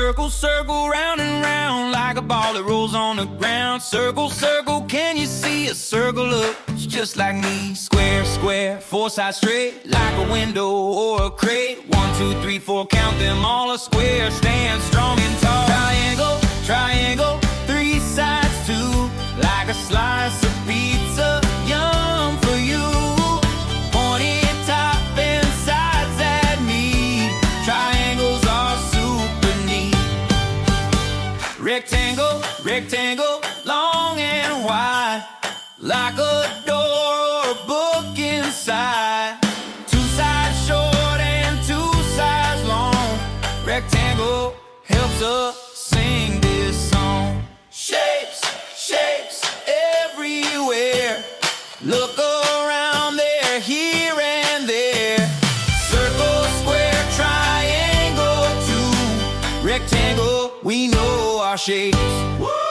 Circle, circle, round and round, like a ball that rolls on the ground. Circle, circle, can you see a circle looks just like me? Square, square, four sides straight, like a window or a crate. 1, 2, 3, 4, count them all. A square stands strong and tall. Triangle, triangle, 3 sides too, like a slice of pizza, yum for you. Pointy top and sides at me. Triangles are super neat. Rectangle, rectangle, long and wide, like a door or a book inside. 2 sides short and 2 sides long. Rectangle helps us sing this song. Shapes, shapes everywhere. Look around, they're here and there. Circle, square, triangle too. Rectangle, we know our shapes. Woo!